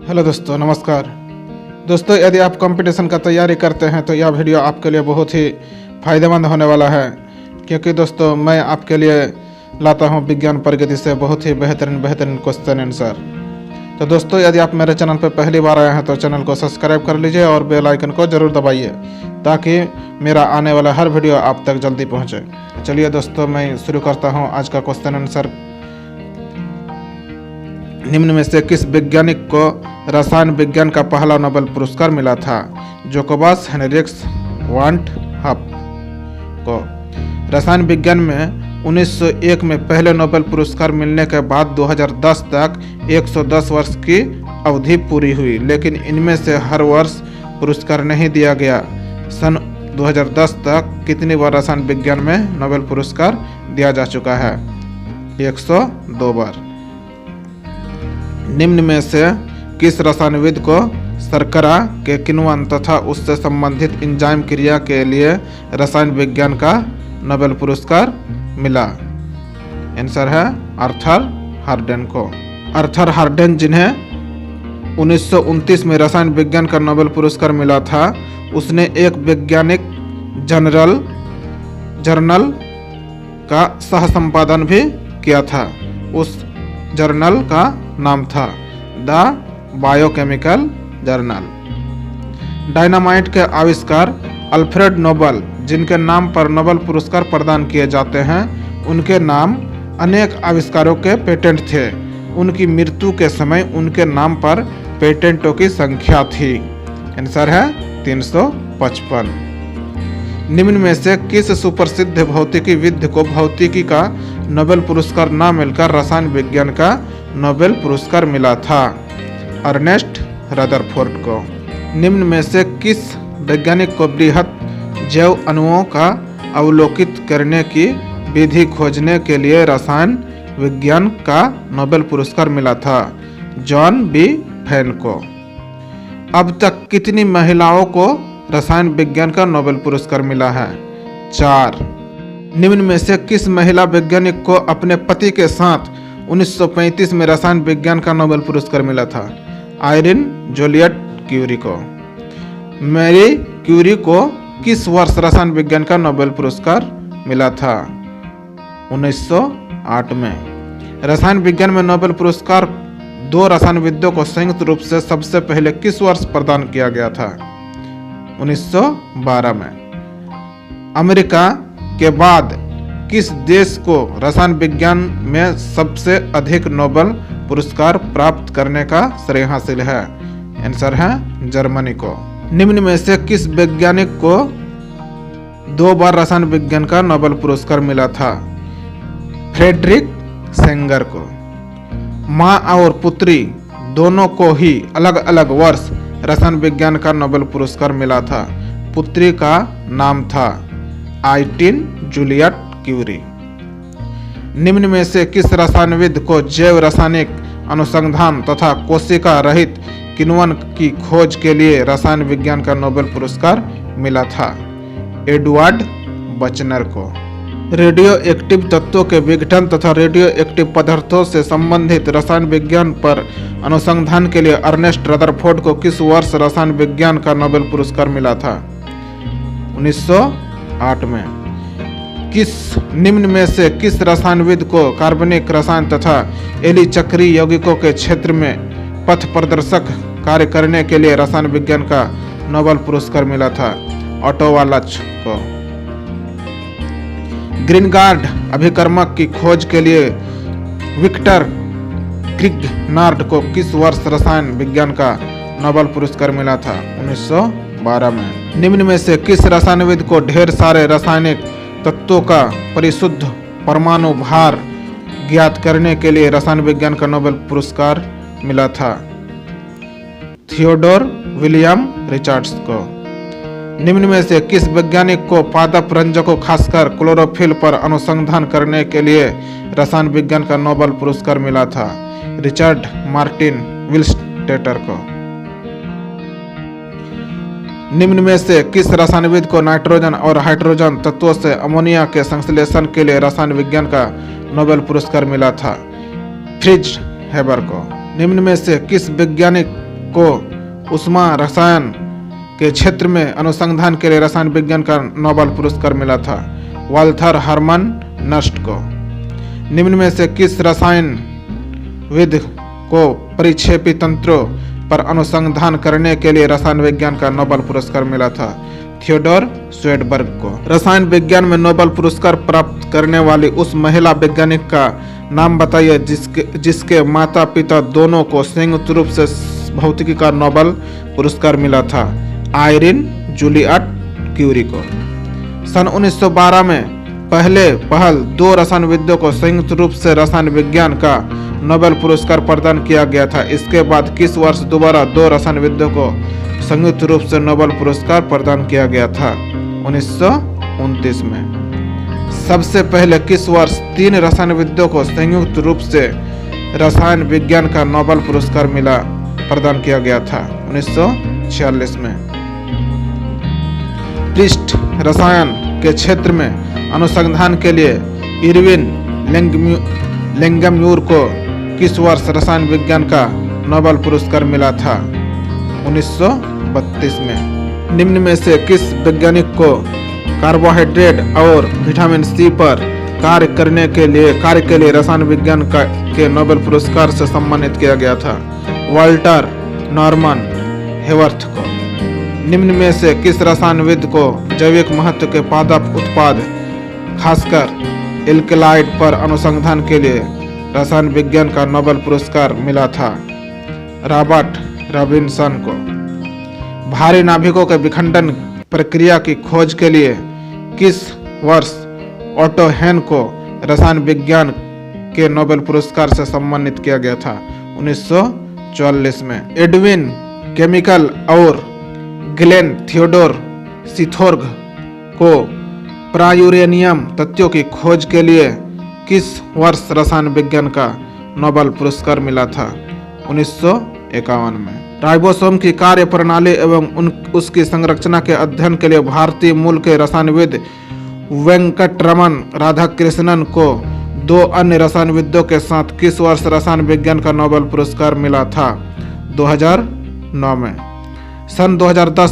Hello दोस्तों, नमस्कार। दोस्तों, यदि आप कंपटीशन का तैयारी करते हैं तो यह वीडियो आपके लिए बहुत ही फ़ायदेमंद होने वाला है, क्योंकि दोस्तों मैं आपके लिए लाता हूं विज्ञान प्रगति से बहुत ही बेहतरीन क्वेश्चन आंसर। तो दोस्तों, यदि आप मेरे चैनल पर पहली बार आए हैं तो चैनल को सब्सक्राइब कर लीजिए और बेल आइकन को ज़रूर दबाइए ताकि मेरा आने वाला हर वीडियो आप तक जल्दी पहुँचे। चलिए दोस्तों, मैं शुरू करता हूँ आज का क्वेश्चन आंसर। निम्न में से किस वैज्ञानिक को रसायन विज्ञान का पहला नोबेल पुरस्कार मिला था? जोकोबस हेनरिक्स वांट हप को रसायन विज्ञान में 1901 में पहले नोबेल पुरस्कार मिलने के बाद 2010 तक 110 वर्ष की अवधि पूरी हुई, लेकिन इनमें से हर वर्ष पुरस्कार नहीं दिया गया। सन 2010 तक कितनी बार रसायन विज्ञान में नोबेल पुरस्कार दिया जा चुका है? 102 बार। निम्न में से किस रसायनविद को शर्करा के किण्वन तथा उससे संबंधित एंजाइम क्रिया के लिए रसायन विज्ञान का नोबेल पुरस्कार मिला? आंसर है आर्थर हार्डेन को। आर्थर हार्डेन, जिन्हें 1929 में रसायन विज्ञान का नोबेल पुरस्कार मिला था, उसने एक वैज्ञानिक जर्नल का सह संपादन भी किया था। उस जर्नल का नाम था द बायोकेमिकल जर्नल। डायनामाइट के आविष्कार अल्फ्रेड नोबल, जिनके नाम पर नोबेल पुरस्कार प्रदान किए जाते हैं, उनके नाम अनेक आविष्कारों के पेटेंट थे। उनकी मृत्यु के समय उनके नाम पर पेटेंटों की संख्या थी। आंसर है 355। निम्न में से किस सुप्रसिद्ध भौतिकीविद को भौतिकी का नोबेल पुरस्कार न मिलकर रसायन विज्ञान का नोबेल पुरस्कार मिला था? अर्नेस्ट रदरफोर्ड को। निम्न में से किस वैज्ञानिक को बृहत जैव अणुओं का अवलोकित करने की विधि खोजने के लिए रसायन विज्ञान का नोबेल पुरस्कार मिला था? जॉन बी फैन को। अब तक कितनी महिलाओं को रसायन विज्ञान का नोबेल पुरस्कार मिला है? 4। निम्न में से किस महिला वैज्ञानिक को अपने पति के साथ 1935 में रसायन विज्ञान का नोबेल पुरस्कार मिला था? आयरिन जूलियट क्यूरी को। मैरी क्यूरी को किस वर्ष रसायन विज्ञान का नोबेल पुरस्कार मिला था? 1908 में। रसायन विज्ञान में नोबेल पुरस्कार 2 रसायनविदों को संयुक्त रूप से सबसे पहले किस वर्ष प्रदान किया गया था? 1912 में। अमेरिका के बाद किस देश को रसायन विज्ञान में सबसे अधिक नोबेल पुरस्कार प्राप्त करने का श्रेय हासिल है? आंसर है जर्मनी को। निम्न में से किस वैज्ञानिक को 2 बार रसायन विज्ञान का नोबेल पुरस्कार मिला था? फ्रेडरिक सेंगर को। मां और पुत्री दोनों को ही अलग अलग वर्ष रसायन विज्ञान का नोबेल पुरस्कार मिला था। पुत्री का नाम था आइरिन जूलियट क्यूरी। निम्न में से किस रसायनविद को जैव रासायनिक अनुसंधान तथा कोशिका रहित किण्वन की खोज के लिए रसायन विज्ञान का नोबेल पुरस्कार मिला था? एडवर्ड बचनर को। रेडियो एक्टिव तत्वों के विघटन तथा रेडियो एक्टिव पदार्थों से संबंधित रसायन विज्ञान पर अनुसंधान के लिए अर्नेस्ट रदरफोर्ड को किस वर्ष रसायन विज्ञान का नोबेल पुरस्कार मिला था? 1908 में। निम्न में से किस रसायनविद को कार्बनिक रसायन तथा एली चक्रीय यौगिकों के क्षेत्र में पथ प्रदर्शक कार्य करने के लिए रसायन विज्ञान का नोबेल पुरस्कार मिला था? ऑटो वालच को। ग्रीनगार्ड अभिकर्मक की खोज के लिए विक्टर ग्रिग्नार्ड को किस वर्ष रसायन विज्ञान का नोबेल पुरस्कार मिला था? 1912 में। निम्न में से किस रसायनविद को ढेर सारे रासायनिक तत्वों का परिशुद्ध परमाणु भार ज्ञात करने के लिए रसायन विज्ञान का नोबेल पुरस्कार मिला था? थियोडोर विलियम रिचर्ड्स को। निम्न में से किस वैज्ञानिक को पादप रंजकों खासकर क्लोरोफिल पर अनुसंधान करने के लिए रसायन विज्ञान का नोबेल पुरस्कार मिला था? रिचर्ड मार्टिन विल्स्टेटर को। निम्न में से किस रसायनविद को नाइट्रोजन और हाइड्रोजन तत्वों से अमोनिया के संश्लेषण के लिए रसायन विज्ञान का नोबेल पुरस्कार मिला था? फ्रिट्ज हेबर को। निम्न में से किस वैज्ञानिक को उष्मा रसायन के क्षेत्र में अनुसंधान के लिए रसायन विज्ञान का नोबेल पुरस्कार मिला था। वाल्थर हर्मन नस्ट को निम्न में से किस रसायनविद को परिक्षेपी तंत्रों पर अनुसंधान करने के लिए रसायन विज्ञान का नोबेल पुरस्कार मिला था? थियोडोर स्वेडबर्ग को। रसायन विज्ञान में नोबेल पुरस्कार प्राप्त करने वाली उस महिला वैज्ञानिक का नाम बताइए जिसके माता पिता दोनों को संयुक्त रूप से भौतिकी का नोबेल पुरस्कार मिला था? आयरीन जूलियट क्यूरी को। सन 1912 में पहल 2 रसायनविदों को संयुक्त रूप से रसायन विज्ञान का नोबेल पुरस्कार प्रदान किया गया था? इसके बाद किस वर्ष दोबारा 2 रसायनविदों को संयुक्त रूप से नोबेल पुरस्कार प्रदान किया गया था? 1929 में। सबसे पहले किस वर्ष 3 रसायनविदों को संयुक्त रूप से रसायन विज्ञान का नोबेल पुरस्कार प्रदान किया गया था? 1946 में। पृष्ठ रसायन के क्षेत्र में अनुसंधान के लिए इरविन लेंगम्यूर को किस वर्ष रसायन विज्ञान का नोबेल पुरस्कार मिला था? 1932 में। निम्न में से किस वैज्ञानिक को कार्बोहाइड्रेट और विटामिन सी पर कार्य के लिए रसायन विज्ञान के नोबेल पुरस्कार से सम्मानित किया गया था? वाल्टर नॉर्मन हेवर्थ को। निम्न में से किस रसायनविद को जैविक महत्व के पादप उत्पाद खासकर एल्केलाइड पर अनुसंधान के लिए रसायन विज्ञान का नोबेल पुरस्कार मिला था? रॉबर्ट रॉबिन्सन को। भारी नाभिकों के विखंडन प्रक्रिया की खोज के लिए किस वर्ष ऑटो हेन को रसायन विज्ञान के नोबेल पुरस्कार से सम्मानित किया गया था? 1944 में। एडविन केमिकल और ग्लेन थियोडोर सीथोर्ग को प्रायूरेनियम तत्वों की खोज के लिए किस वर्ष रसायन विज्ञान का नोबेल पुरस्कार मिला था? 1951 में। राइबोसोम की कार्य प्रणाली एवं उसकी संरचना के अध्ययन के लिए भारतीय मूल के रसायनविद वेंकटरमन राधाकृष्णन को 2 अन्य रसायनविदों के साथ किस वर्ष रसायन विज्ञान का नोबेल पुरस्कार मिला था? 2009 में। सन 2010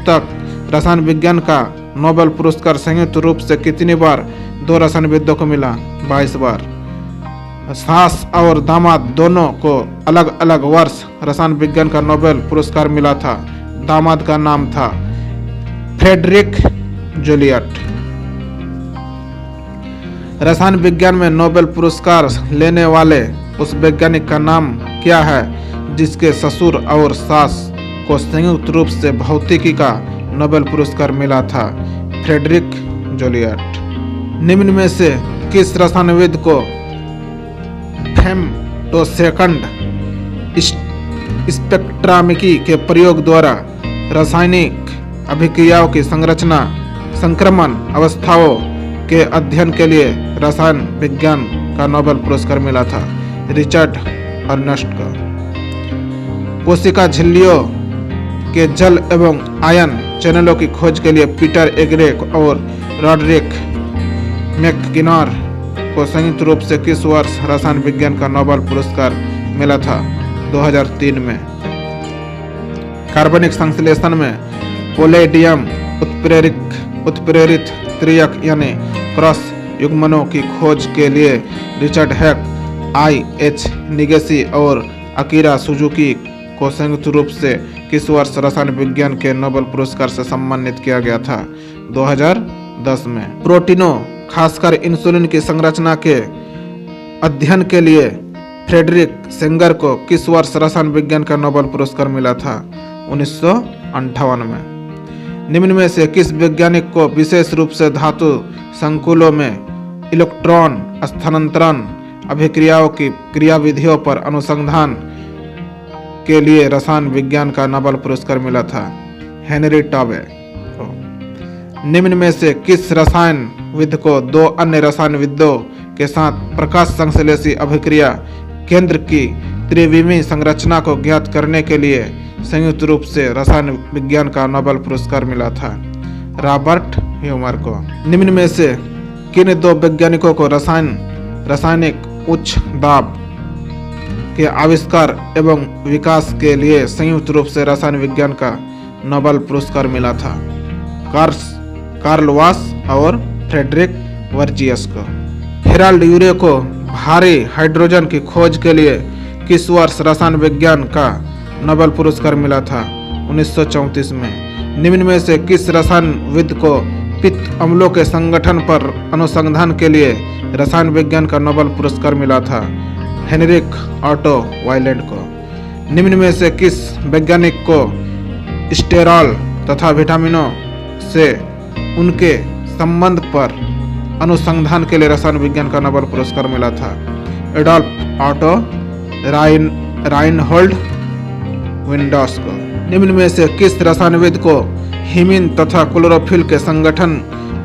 तक रसायन विज्ञान का नोबेल पुरस्कार संयुक्त रूप से कितनी बार 2 रसायनविदों को मिला? 22 बार। सास और दामाद दोनों को अलग अलग वर्ष रसायन विज्ञान का नोबेल पुरस्कार मिला था। दामाद का नाम था फ्रेडरिक जूलियट। रसायन विज्ञान में नोबेल पुरस्कार लेने वाले उस वैज्ञानिक का नाम क्या है जिसके ससुर और सास को संयुक्त रूप से भौतिकी का नोबेल पुरस्कार मिला था? Frederic Joliot. निम्न में से किस रसायनविद को फेमटोसेकंड स्पेक्ट्रामिकी के प्रयोग द्वारा रासायनिक अभिक्रियाओं की संक्रमण अवस्थाओं के अध्ययन के लिए रसायन विज्ञान का नोबेल पुरस्कार मिला था? रिचर्ड अर्नस्ट को। कोशिका झिल्लियों के जल एवं आयन चैनलों की खोज के लिए पीटर एग्रे और रॉडरिक मैकगिनर को संयुक्त रूप से किस वर्ष रसायन विज्ञान का नोबेल पुरस्कार मिला था? 2003 में। कार्बनिक संश्लेषण में पोलेडियम उत्प्रेरित त्रियक यानी क्रॉस युग्मनों की खोज के लिए रिचर्ड हेक, I.H. निगेसी और अकीरा सुजुकी को संयुक्त रूप से किस वर्ष रसायन विज्ञान के नोबेल पुरस्कार से सम्मानित किया गया था? 2010 में। प्रोटीनों खासकर इंसुलिन की संरचना के अध्ययन के लिए फ्रेडरिक सेंगर को किस वर्ष रसायन विज्ञान का नोबेल पुरस्कार मिला था? 1958 में। निम्न में से किस वैज्ञानिक को विशेष रूप से धातु संकुलों में इलेक्ट्रॉन स्थानांतरण अभिक्रियाओं की क्रियाविधियों पर अनुसंधान के लिए रसायन विज्ञान का नोबेल पुरस्कार मिला था? हेनरी टॉवे। निम्न में से किस रसायनविद को 2 अन्य रसायनविदों के साथ प्रकाश संश्लेषी अभिक्रिया केंद्र की त्रिविमीय संरचना को ज्ञात करने के लिए संयुक्त रूप से रसायन विज्ञान का नोबेल पुरस्कार मिला था? रॉबर्ट ह्यूमर को। निम्न में से किन 2 वैज्ञानिकों को रासायनिक उच्च दाब के आविष्कार एवं विकास के लिए संयुक्त रूप से रसायन विज्ञान का नोबेल पुरस्कार मिला था। कार्ल वाश और फ्रेडरिक वर्जियस को। हेराल्ड यूरे को भारी हाइड्रोजन की खोज के लिए किस वर्ष रसायन विज्ञान का नोबेल पुरस्कार मिला था? 1934 में। निम्न में से किस रसायनविद को पित्त अम्लों के संगठन पर अनुसंधान के लिए रसायन विज्ञान का नोबेल पुरस्कार मिला था? हेनरिक ऑटो वायलेंड को। निम्न में से किस वैज्ञानिक को स्टेरॉल तथा विटामिनों से उनके संबंध पर अनुसंधान के लिए रसायन विज्ञान का नोबेल पुरस्कार मिला था? एडोल्फ ऑटो राइनहोल्ड विंडोस को। निम्न में से किस रसायनविद को हीमिन तथा क्लोरोफिल के संगठन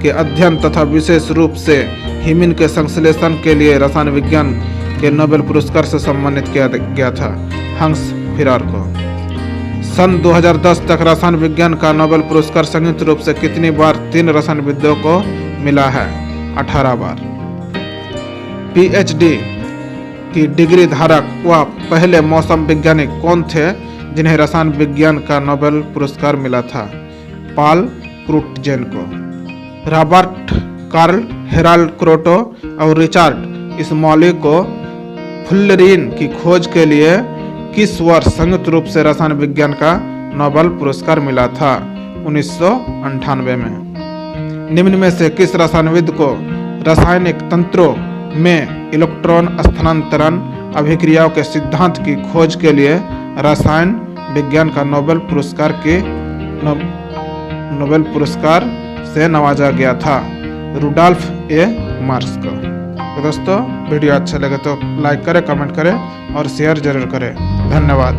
के अध्ययन तथा विशेष रूप से हीमिन के संश्लेषण के लिए रसायन विज्ञान के नोबेल पुरस्कार से सम्मानित किया गया था? हंस फिरर को। सन 2010 तक रसायन विज्ञान का नोबेल पुरस्कार संयुक्त रूप से कितनी बार 3 रसायनविदों को मिला है? 18 बार। पीएचडी की डिग्री धारक व पहले मौसम वैज्ञानिक कौन थे जिन्हें रसायन विज्ञान का नोबेल पुरस्कार मिला था? पॉल क्रुटजेन को। रॉबर्ट कार्ल, हेराल्ड क्रोटो और रिचार्ड स्मॉली को फुल्लरीन की खोज के लिए किस वर्ष संयुक्त रूप से रसायन विज्ञान का नोबेल पुरस्कार मिला था? 1998 में। निम्न में से किस रसायनविद को रासायनिक तंत्रों में इलेक्ट्रॉन स्थानांतरण अभिक्रियाओं के सिद्धांत की खोज के लिए रसायन विज्ञान का नोबेल पुरस्कार से नवाजा गया था? रुडॉल्फ ए मार्क्स को। तो दोस्तों वीडियो अच्छा लगे तो लाइक करें, कमेंट करें और शेयर जरूर करें। धन्यवाद।